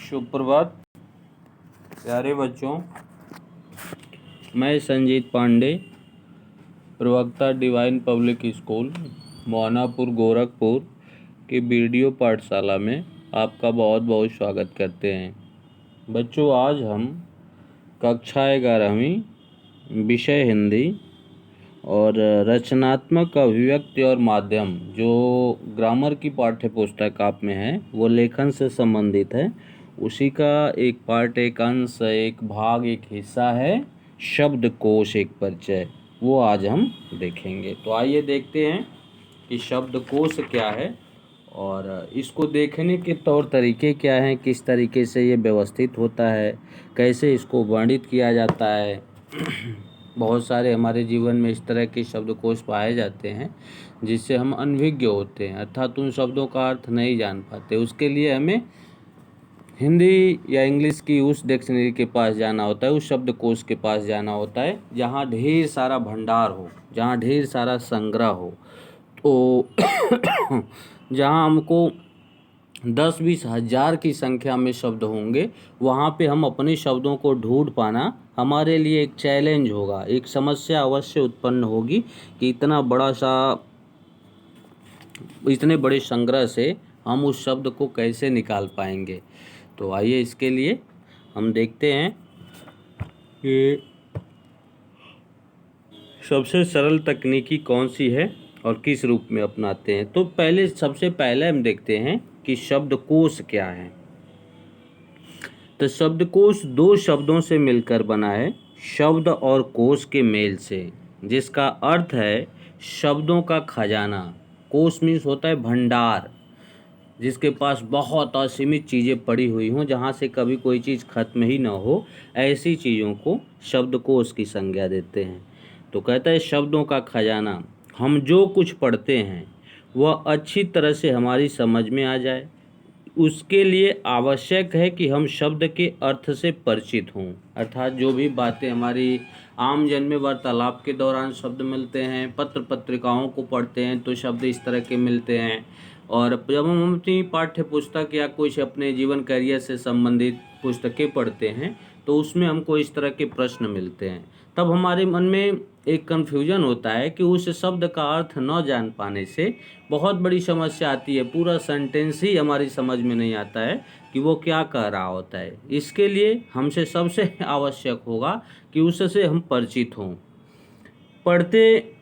सुप्रभात प्यारे बच्चों। मैं संजीत पांडे, प्रवक्ता divine public school Mohanapur Gorakhpur की वीडियो पाठशाला में आपका बहुत बहुत स्वागत करते हैं। बच्चों, आज हम कक्षा 11वीं विषय हिंदी और रचनात्मक अभिव्यक्ति और माध्यम जो ग्रामर की पाठ्य पुस्तक आप में है वो लेखन से संबंधित है। उसी का एक पार्ट, एक अंश, एक भाग, एक हिस्सा है शब्दकोश, एक परिचय, वो आज हम देखेंगे। तो आइए देखते हैं कि शब्दकोश क्या है और इसको देखने के तौर तरीके क्या हैं, किस तरीके से ये व्यवस्थित होता है, कैसे इसको वर्णित किया जाता है। बहुत सारे हमारे जीवन में इस तरह के शब्दकोश पाए जाते हैं जिससे हम अनभिज्ञ होते हैं, अर्थात उन शब्दों का अर्थ नहीं जान पाते। उसके लिए हमें हिंदी या इंग्लिश की उस डिक्शनरी के पास जाना होता है, उस शब्दकोश के पास जाना होता है जहाँ ढेर सारा भंडार हो, जहाँ ढेर सारा संग्रह हो। तो जहाँ हमको 10-20 हज़ार की संख्या में शब्द होंगे, वहाँ पे हम अपने शब्दों को ढूंढ पाना हमारे लिए एक चैलेंज होगा, एक समस्या अवश्य उत्पन्न होगी कि इतने बड़े संग्रह से हम उस शब्द को कैसे निकाल पाएंगे। तो आइए इसके लिए हम देखते हैं कि सबसे सरल तकनीकी कौन सी है और किस रूप में अपनाते हैं। तो सबसे पहले हम देखते हैं कि शब्दकोश क्या है। तो शब्दकोश दो शब्दों से मिलकर बना है, शब्द और कोश के मेल से, जिसका अर्थ है शब्दों का खजाना। कोश मीन्स होता है भंडार, जिसके पास बहुत असीमित चीज़ें पड़ी हुई हों, जहाँ से कभी कोई चीज़ खत्म ही ना हो, ऐसी चीज़ों को शब्दकोश की संज्ञा देते हैं। तो कहता है शब्दों का खजाना, हम जो कुछ पढ़ते हैं वह अच्छी तरह से हमारी समझ में आ जाए, उसके लिए आवश्यक है कि हम शब्द के अर्थ से परिचित हों। अर्थात जो भी बातें हमारी आम जन में वार्तालाप के दौरान शब्द मिलते हैं, पत्र पत्रिकाओं को पढ़ते हैं तो शब्द इस तरह के मिलते हैं, और जब हम अपनी पाठ्य पुस्तक या कुछ अपने जीवन करियर से संबंधित पुस्तकें पढ़ते हैं तो उसमें हमको इस तरह के प्रश्न मिलते हैं, तब हमारे मन में एक कन्फ्यूजन होता है कि उस शब्द का अर्थ न जान पाने से बहुत बड़ी समस्या आती है। पूरा सेंटेंस ही हमारी समझ में नहीं आता है कि वो क्या कह रहा होता है। इसके लिए हमसे सबसे आवश्यक होगा कि उससे हम परिचित हों। पढ़ते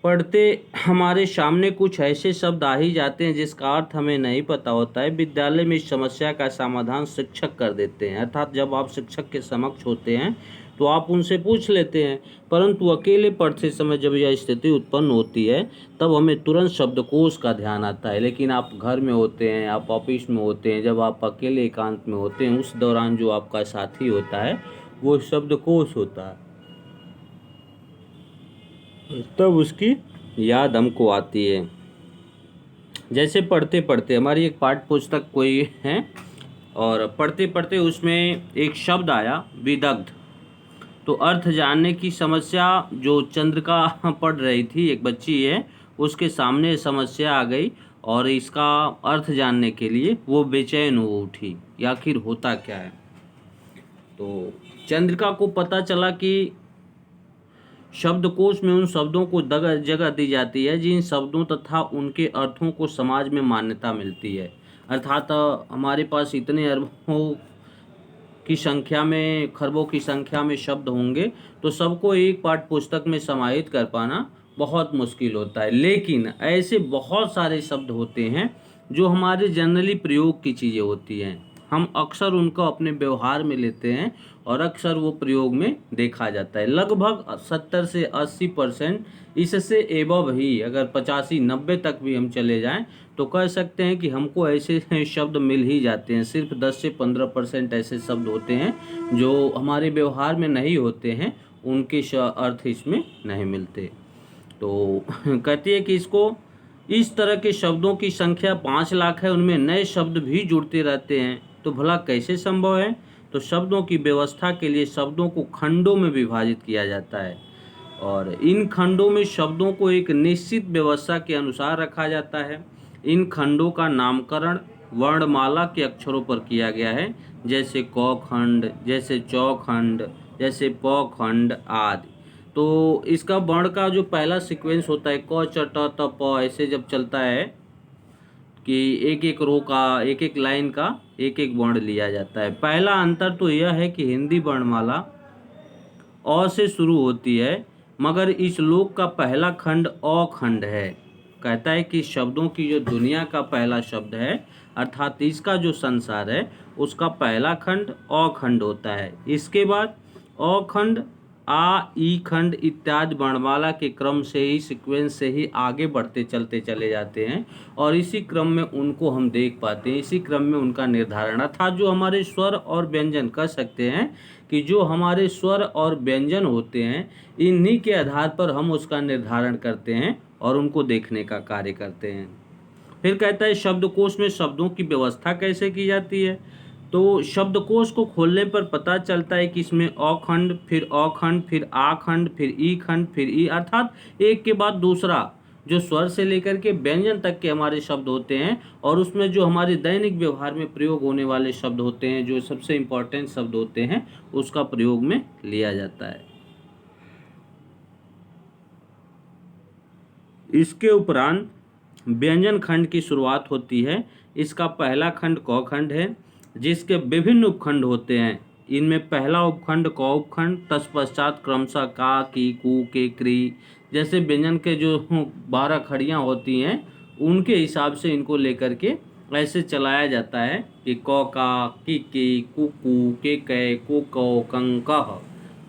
पढ़ते हमारे सामने कुछ ऐसे शब्द आ ही जाते हैं जिसका अर्थ हमें नहीं पता होता है। विद्यालय में इस समस्या का समाधान शिक्षक कर देते हैं, अर्थात जब आप शिक्षक के समक्ष होते हैं तो आप उनसे पूछ लेते हैं, परंतु अकेले पढ़ते समय जब यह स्थिति उत्पन्न होती है तब हमें तुरंत शब्दकोश का ध्यान आता है। लेकिन आप घर में होते हैं, आप ऑफिस में होते हैं, जब आप अकेले एकांत में होते हैं, उस दौरान जो आपका साथी होता है वो शब्दकोश होता है, तब उसकी याद हमको आती है। जैसे पढ़ते पढ़ते हमारी एक पाठ्य पुस्तक कोई है और पढ़ते पढ़ते उसमें एक शब्द आया विदग्ध। तो अर्थ जानने की समस्या जो चंद्रिका पढ़ रही थी, एक बच्ची है, उसके सामने समस्या आ गई और इसका अर्थ जानने के लिए वो बेचैन हो उठी, आखिर होता क्या है। तो चंद्रिका को पता चला कि शब्दकोश में उन शब्दों को जगह दी जाती है जिन शब्दों तथा उनके अर्थों को समाज में मान्यता मिलती है। अर्थात हमारे पास इतने अरबों की संख्या में, खरबों की संख्या में शब्द होंगे तो सबको एक पाठ्य पुस्तक में समाहित कर पाना बहुत मुश्किल होता है। लेकिन ऐसे बहुत सारे शब्द होते हैं जो हमारे जनरली प्रयोग की चीज़ें होती हैं, हम अक्सर उनको अपने व्यवहार में लेते हैं और अक्सर वो प्रयोग में देखा जाता है। लगभग 70 से 80% इससे एबव ही, अगर 85-90 तक भी हम चले जाएं तो कह सकते हैं कि हमको ऐसे शब्द मिल ही जाते हैं। सिर्फ 10 से 15% ऐसे शब्द होते हैं जो हमारे व्यवहार में नहीं होते हैं, उनके अर्थ इसमें नहीं मिलते। तो कहती है कि इसको, इस तरह के शब्दों की संख्या 5 लाख है, उनमें नए शब्द भी जुड़ते रहते हैं। तो भला कैसे संभव है? तो शब्दों की व्यवस्था के लिए शब्दों को खंडों में विभाजित किया जाता है और इन खंडों में शब्दों को एक निश्चित व्यवस्था के अनुसार रखा जाता है। इन खंडों का नामकरण वर्णमाला के अक्षरों पर किया गया है, जैसे क खंड, जैसे चौ खंड, जैसे प खंड आदि। तो इसका वर्ण का जो पहला सीक्वेंस होता है क च ट त प, ऐसे जब चलता है कि एक एक रो का, एक एक लाइन का एक एक वर्ण लिया जाता है। पहला अंतर तो यह है कि हिंदी वर्णमाला अ से शुरू होती है, मगर इस श्लोक का पहला खंड अ खंड है। कहता है कि शब्दों की जो दुनिया का पहला शब्द है, अर्थात इसका जो संसार है, उसका पहला खंड अ खंड होता है। इसके बाद अ खंड, आ, ई खंड इत्यादि वर्णमाला के क्रम से ही, सीक्वेंस से ही आगे बढ़ते चलते चले जाते हैं और इसी क्रम में उनको हम देख पाते हैं, इसी क्रम में उनका निर्धारण। अर्थात जो हमारे स्वर और व्यंजन, कह सकते हैं कि जो हमारे स्वर और व्यंजन होते हैं, इन्हीं के आधार पर हम उसका निर्धारण करते हैं और उनको देखने का कार्य करते हैं। फिर कहता है शब्दकोश में शब्दों की व्यवस्था कैसे की जाती है। तो शब्दकोश को खोलने पर पता चलता है कि इसमें अ खंड, फिर अ खंड, फिर आ खंड, फिर ई खंड, फिर ई, अर्थात एक के बाद दूसरा जो स्वर से लेकर के व्यंजन तक के हमारे शब्द होते हैं, और उसमें जो हमारे दैनिक व्यवहार में प्रयोग होने वाले शब्द होते हैं, जो सबसे इम्पोर्टेंट शब्द होते हैं, उसका प्रयोग में लिया जाता है। इसके उपरांत व्यंजन खंड की शुरुआत होती है। इसका पहला खंड क खंड है, जिसके विभिन्न उपखंड होते हैं। इनमें पहला उपखंड क उपखंड, तत्पश्चात क्रमशः का, की, कु, के, क्री जैसे व्यंजन के जो 12 खड़ियाँ होती हैं, उनके हिसाब से इनको लेकर के ऐसे चलाया जाता है कि क का, की, कु, के, कु, कौ, कं, कह,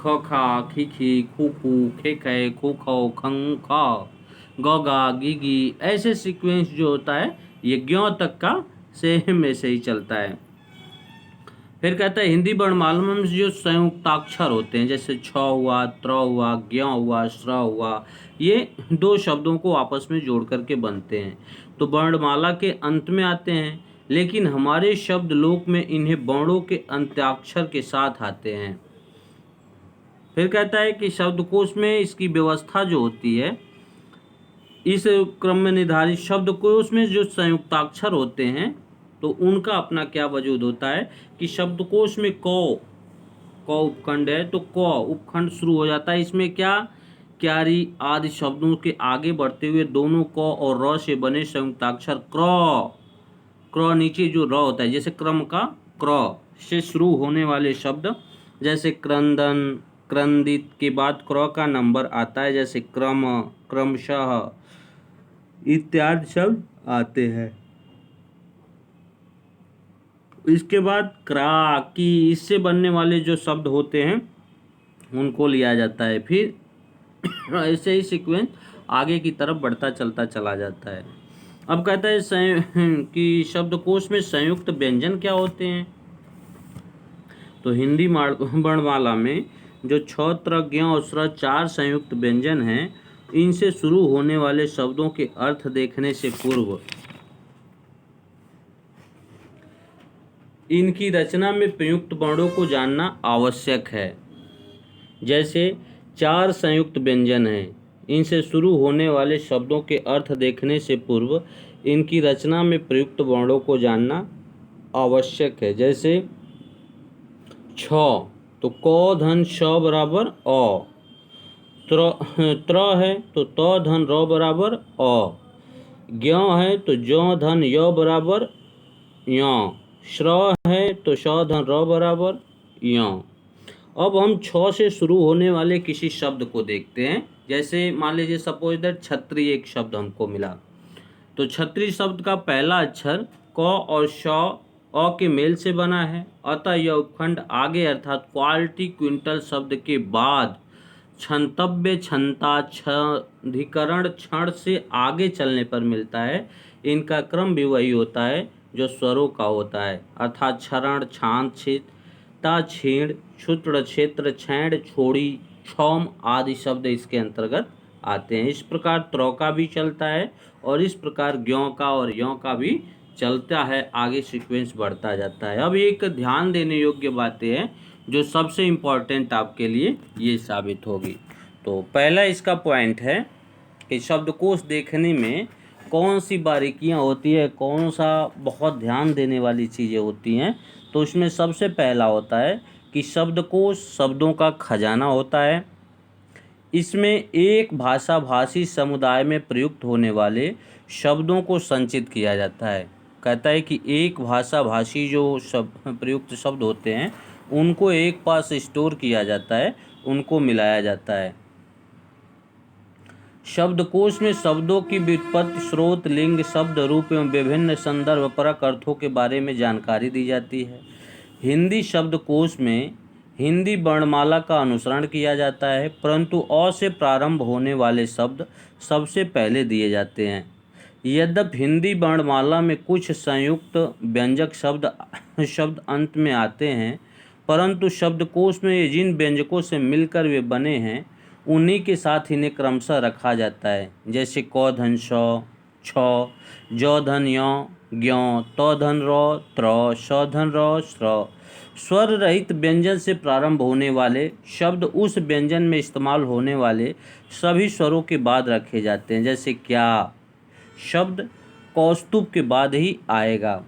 ख खा, खी, खू, खे खे, खू खौ, खं ख, गौगा, गीगी, ऐसे सीक्वेंस जो होता है ये ज्ञ तक का सेम में से ही चलता है। फिर कहता है हिंदी वर्णमाला में जो संयुक्ताक्षर होते हैं, जैसे छ हुआ, त्र हुआ, ज्ञ हुआ, श्र हुआ, ये दो शब्दों को आपस में जोड़ करके बनते हैं, तो वर्णमाला के अंत में आते हैं। लेकिन हमारे शब्द लोक में इन्हें वर्णों के अंत्याक्षर के साथ आते हैं। फिर कहता है कि शब्दकोश में इसकी व्यवस्था जो होती है, इस क्रम में निर्धारित शब्दकोश में जो संयुक्ताक्षर होते हैं, तो उनका अपना क्या वजूद होता है कि शब्दकोश में क उपखंड है, तो क उपखंड शुरू हो जाता है। इसमें क्या, क्यारी आदि शब्दों के आगे बढ़ते हुए दोनों क और र से बने संयुक्ताक्षर क्र नीचे जो र होता है, जैसे क्रम का क्र से शुरू होने वाले शब्द, जैसे क्रंदन, क्रंदित के बाद क्र का नंबर आता है, जैसे क्रम, क्रमशः इत्यादि शब्द आते हैं। इसके बाद क्रा, की, इससे बनने वाले जो शब्द होते हैं उनको लिया जाता है। फिर ऐसे ही सीक्वेंस आगे की तरफ बढ़ता चलता चला जाता है। अब कहता है कि शब्दकोश में संयुक्त व्यंजन क्या होते हैं। तो हिंदी वर्णमाला में जो छ, त्र, ज्ञ और स्र 4 संयुक्त व्यंजन हैं, इनसे शुरू होने वाले शब्दों के अर्थ देखने से पूर्व इनकी रचना में प्रयुक्त वर्णों को जानना आवश्यक है। जैसे 4 संयुक्त व्यंजन हैं, इनसे शुरू होने वाले शब्दों के अर्थ देखने से पूर्व इनकी रचना में प्रयुक्त वर्णों को जानना आवश्यक है। जैसे छ, तो क धन श बराबर अ, त्र है तो त धन र बराबर अ, ज्ञ है तो ज् धन य बराबर य, श्र है तो श धन र बराबर य। अब हम छ से शुरू होने वाले किसी शब्द को देखते हैं। जैसे मान लीजिए सपोज दैट छतरी एक शब्द हमको मिला, तो छतरी शब्द का पहला अक्षर क और श अ के मेल से बना है, अतः यह उपखंड आगे अर्थात क्वालिटी क्विंटल शब्द के बाद क्षंतव्य, क्षमता, क्षधिकरण, क्षण से आगे चलने पर मिलता है। इनका क्रम भी वही होता है जो स्वरों का होता है, अर्थात क्षरण, छांद, छित, ता, छीण, क्षुत्र, क्षेत्र, छैण, छोड़ी, क्षौम आदि शब्द इसके अंतर्गत आते हैं। इस प्रकार त्र का भी चलता है और इस प्रकार ज्ञ का और य का भी चलता है, आगे सीक्वेंस बढ़ता जाता है। अब एक ध्यान देने योग्य बातें हैं जो सबसे इम्पोर्टेंट आपके लिए ये साबित होगी। तो पहला इसका पॉइंट है कि शब्दकोश देखने में कौन सी बारीकियां होती है, कौन सा बहुत ध्यान देने वाली चीज़ें होती हैं, तो उसमें सबसे पहला होता है कि शब्दकोश शब्दों का खजाना होता है। इसमें एक भाषा भाषी समुदाय में प्रयुक्त होने वाले शब्दों को संचित किया जाता है। कहता है कि एक भाषा भाषी जो प्रयुक्त शब्द होते हैं उनको एक पास स्टोर किया जाता है, उनको मिलाया जाता है। शब्दकोश में शब्दों की व्युत्पत्ति, स्रोत, लिंग, शब्द रूप एवं विभिन्न संदर्भपरक अर्थों के बारे में जानकारी दी जाती है। हिंदी शब्दकोश में हिंदी वर्णमाला का अनुसरण किया जाता है, परंतु अ से प्रारंभ होने वाले शब्द सबसे पहले दिए जाते हैं। यद्यपि हिंदी वर्णमाला में कुछ संयुक्त व्यंजक शब्द अंत में आते हैं, परंतु शब्दकोश में जिन व्यंजकों से मिलकर वे बने हैं उन्हीं के साथ इन्हें क्रमशः रखा जाता है। जैसे क धन श, छ, ज धन य, ज्ञ, त धन र, त्र, श धन र, श्र। स्वर रहित व्यंजन से प्रारंभ होने वाले शब्द उस व्यंजन में इस्तेमाल होने वाले सभी स्वरों के बाद रखे जाते हैं। जैसे क्या शब्द कौस्तुभ के बाद ही आएगा।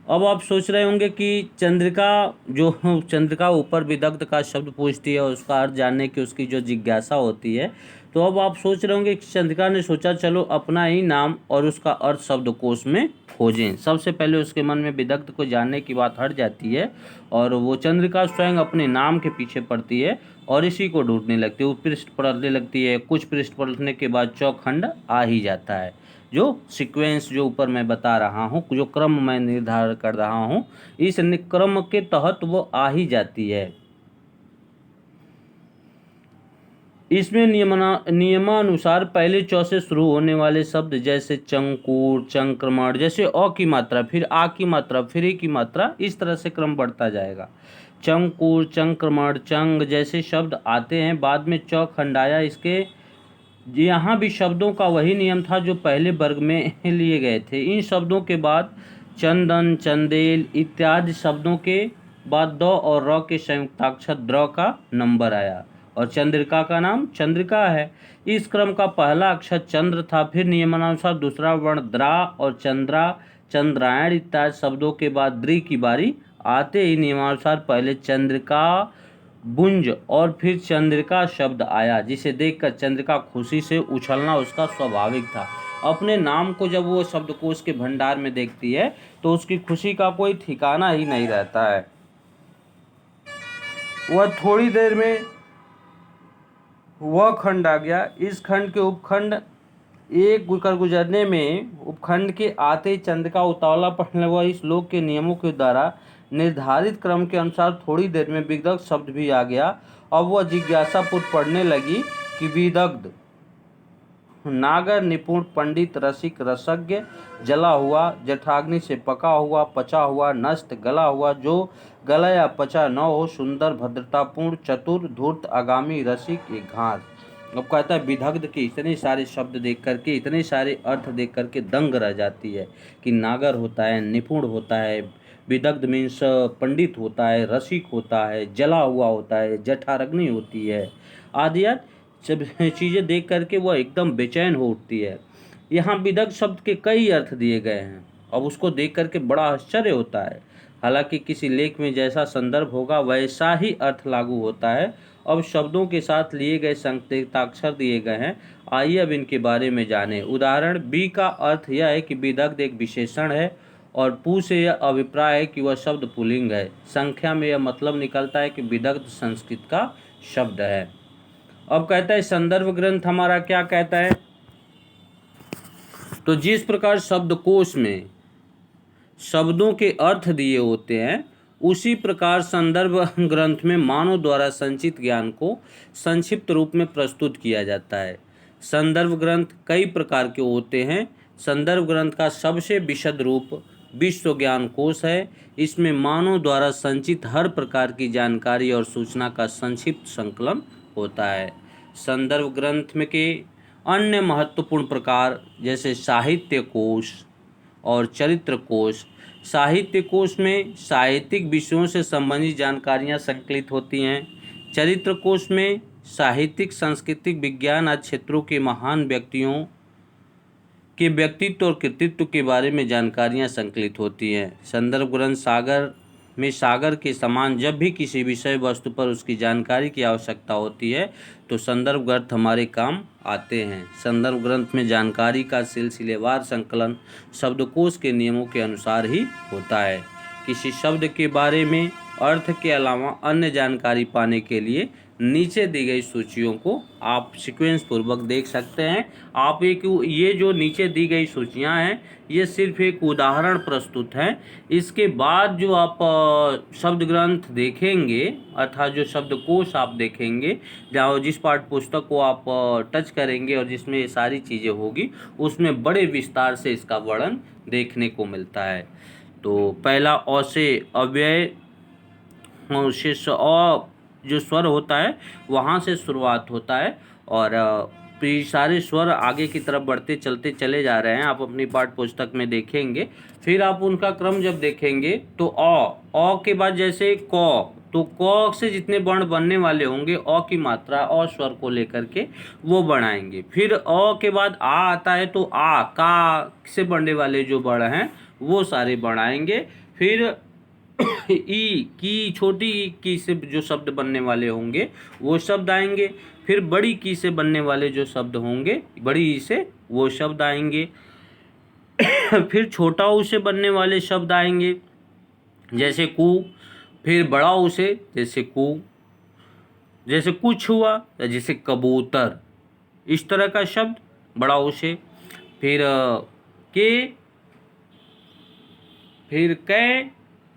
अब आप सोच रहे होंगे कि चंद्रिका ऊपर विदग्ध का शब्द पूछती है और उसका अर्थ जानने की उसकी जो जिज्ञासा होती है, तो अब आप सोच रहे होंगे कि चंद्रिका ने सोचा चलो अपना ही नाम और उसका अर्थ शब्दकोश में खोजें। सबसे पहले उसके मन में विदग्ध को जानने की बात हट जाती है और वो चंद्रिका स्वयं अपने नाम के पीछे पड़ती है और इसी को ढूंढने लगती है। वो पृष्ठ पढ़ने लगती है, कुछ पृष्ठ पढ़ने के बाद चौखंड आ ही जाता है। जो सीक्वेंस जो ऊपर मैं बता रहा हूँ, जो क्रम मैं निर्धारण कर रहा हूँ, इस क्रम के तहत वो आ ही जाती है। इसमें नियमानुसार पहले च से शुरू होने वाले शब्द जैसे चंकूर, चंक्रमण, जैसे अ की मात्रा, फिर आ की मात्रा, फिर ई की मात्रा, इस तरह से क्रम बढ़ता जाएगा। चंकूर, चंक्रमण, चंग जैसे शब्द आते हैं, बाद में च खंडाया। इसके यहाँ भी शब्दों का वही नियम था जो पहले वर्ग में लिए गए थे। इन शब्दों के बाद चंदन, चंदेल इत्यादि शब्दों के बाद द और र के संयुक्ताक्षर द्र का नंबर आया और चंद्रिका का नाम चंद्रिका है। इस क्रम का पहला अक्षर चंद्र था, फिर नियमानुसार दूसरा वर्ण द्रा और चंद्रा, चंद्रायण इत्यादि शब्दों के बाद द्रि की बारी आते ही नियमानुसार पहले चंद्रिका, बुंज और फिर चंद्रिका शब्द आया, जिसे देखकर चंद्रिका खुशी से उछलना उसका स्वाभाविक था। अपने नाम को जब वो शब्दकोश के भंडार में देखती है तो उसकी खुशी का कोई ठिकाना ही नहीं रहता है। वह थोड़ी देर में वह खंड आ गया। इस खंड के उपखंड एक गुजरने में उपखंड के आते चंद्रिका उतावला पढ़ने लगा। इस लोक के नियमों के द्वारा निर्धारित क्रम के अनुसार थोड़ी देर में विदग्ध शब्द भी आ गया। अब वह जिज्ञासापूर्वक पढ़ने लगी कि विदग्ध नागर, निपुण, पंडित, रसिक, रसज्ञ, जला हुआ, जठाग्नि से पका हुआ, पचा हुआ, नष्ट, गला हुआ, जो गला या पचा न हो, सुंदर, भद्रतापूर्ण, चतुर, धूर्त, आगामी, रसिक, एक घास। अब कहता है विदग्ध के इतने सारे शब्द देख करके, इतने सारे अर्थ देख करके दंग रह जाती है कि नागर होता है, निपुण होता है, विदग्ध मीन्स पंडित होता है, रसिक होता है, जला हुआ होता है, जठाग्नि होती है, आदि सब चीज़ें देख करके वह एकदम बेचैन हो उठती है। यहाँ विदग्ध शब्द के कई अर्थ दिए गए हैं। अब उसको देख करके बड़ा आश्चर्य होता है। हालांकि किसी लेख में जैसा संदर्भ होगा वैसा ही अर्थ लागू होता है। अब शब्दों के साथ लिए गए संकेताक्षर दिए गए हैं। आइए अब इनके बारे में जानें। उदाहरण बी का अर्थ यह है कि विदग्ध एक विशेषण है और पू से यह अभिप्राय है कि वह शब्द पुल्लिंग है। संख्या में यह मतलब निकलता है कि विदग्ध संस्कृत का शब्द है। अब कहता है संदर्भ ग्रंथ हमारा क्या कहता है, तो जिस प्रकार शब्दकोश में शब्दों के अर्थ दिए होते हैं उसी प्रकार संदर्भ ग्रंथ में मानव द्वारा संचित ज्ञान को संक्षिप्त रूप में प्रस्तुत किया जाता है। संदर्भ ग्रंथ कई प्रकार के होते हैं। संदर्भ ग्रंथ का सबसे विशद रूप विश्व ज्ञान कोश है। इसमें मानव द्वारा संचित हर प्रकार की जानकारी और सूचना का संक्षिप्त संकलन होता है। संदर्भ ग्रंथ में के अन्य महत्वपूर्ण प्रकार जैसे साहित्य कोश और चरित्र कोश। साहित्य कोश में साहित्यिक विषयों से संबंधित जानकारियाँ संकलित होती हैं। चरित्र कोश में साहित्यिक, सांस्कृतिक, विज्ञान आदि क्षेत्रों के महान व्यक्तियों के व्यक्तित्व और कृतित्व के बारे में जानकारियाँ संकलित होती हैं। संदर्भ ग्रंथ सागर में सागर के समान जब भी किसी विषय वस्तु पर उसकी जानकारी की आवश्यकता होती है तो संदर्भ ग्रंथ हमारे काम आते हैं। संदर्भ ग्रंथ में जानकारी का सिलसिलेवार संकलन शब्दकोश के नियमों के अनुसार ही होता है। किसी शब्द के बारे में अर्थ के अलावा अन्य जानकारी पाने के लिए नीचे दी गई सूचियों को आप सीक्वेंस पूर्वक देख सकते हैं। आप ये जो नीचे दी गई सूचियां हैं ये सिर्फ एक उदाहरण प्रस्तुत है। इसके बाद जो आप शब्द ग्रंथ देखेंगे अर्थात जो शब्दकोश आप देखेंगे जहाँ जिस पाठ्य पुस्तक को आप टच करेंगे और जिसमें ये सारी चीज़ें होगी उसमें बड़े विस्तार से इसका वर्णन देखने को मिलता है। तो पहला अ से अव्यय से जो स्वर होता है वहाँ से शुरुआत होता है और सारे स्वर आगे की तरफ बढ़ते चलते चले जा रहे हैं। आप अपनी पाठ्य पुस्तक में देखेंगे। फिर आप उनका क्रम जब देखेंगे तो अ के बाद जैसे क, तो क से जितने वर्ण बनने वाले होंगे अ की मात्रा अ स्वर को लेकर के वो बढ़ाएंगे। फिर अ के बाद आ आता है तो आ का से बनने वाले जो वर्ण हैं वो सारे बढ़ाएंगे। फिर ई की छोटी ई की से जो शब्द बनने वाले होंगे वो शब्द आएंगे। फिर बड़ी की से बनने वाले जो शब्द होंगे बड़ी ई से वो शब्द आएंगे। फिर छोटा ऊ से बनने वाले शब्द आएंगे जैसे कु। फिर बड़ा ऊ से जैसे कु, जैसे कुछ हुआ जैसे कबूतर, इस तरह का शब्द बड़ा ऊ से। फिर के, फिर कै,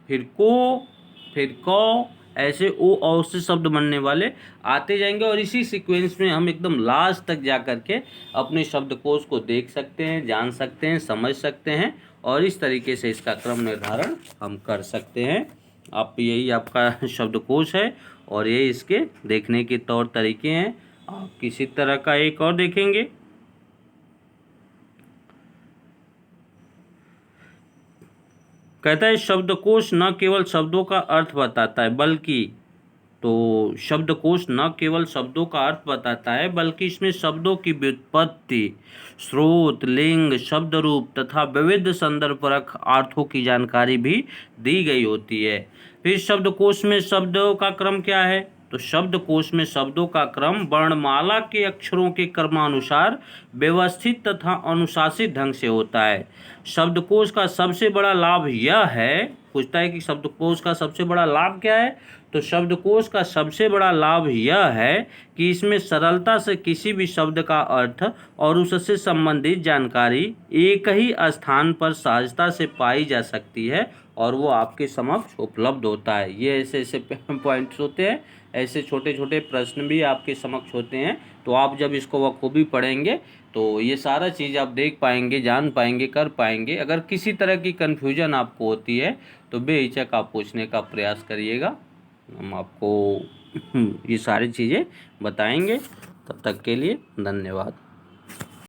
फिर को, फिर कौ, ऐसे ओ और से शब्द बनने वाले आते जाएंगे। और इसी सीक्वेंस में हम एकदम लास्ट तक जा कर के अपने शब्दकोश को देख सकते हैं, जान सकते हैं, समझ सकते हैं और इस तरीके से इसका क्रम निर्धारण हम कर सकते हैं। यही आपका शब्दकोश है और ये इसके देखने के तौर तरीके हैं। आप किसी तरह का एक और देखेंगे। कहता है शब्दकोश न केवल शब्दों का अर्थ बताता है बल्कि शब्दकोश न केवल शब्दों का अर्थ बताता है बल्कि इसमें शब्दों की व्युत्पत्ति, स्रोत, लिंग, शब्द रूप तथा विविध संदर्भपरक अर्थों की जानकारी भी दी गई होती है। फिर शब्दकोश में शब्दों का क्रम क्या है? तो शब्दकोश में शब्दों का क्रम वर्णमाला के अक्षरों के क्रमानुसार व्यवस्थित तथा अनुशासित ढंग से होता है। शब्दकोश का सबसे बड़ा लाभ यह है, पूछता है कि शब्दकोश का सबसे बड़ा लाभ क्या है? तो शब्दकोश का सबसे बड़ा लाभ यह है कि इसमें सरलता से किसी भी शब्द का अर्थ और उससे संबंधित जानकारी एक ही स्थान पर सहजता से पाई जा सकती है और वो आपके समक्ष उपलब्ध होता है। ये ऐसे ऐसे पॉइंट्स होते हैं, ऐसे छोटे छोटे प्रश्न भी आपके समक्ष होते हैं। तो आप जब इसको बखूबी पढ़ेंगे तो ये सारा चीज़ आप देख पाएंगे, जान पाएंगे, कर पाएंगे। अगर किसी तरह की कन्फ्यूजन आपको होती है तो बेहिचक आप पूछने का प्रयास करिएगा, हम आपको ये सारी चीज़ें बताएंगे। तब तक के लिए धन्यवाद।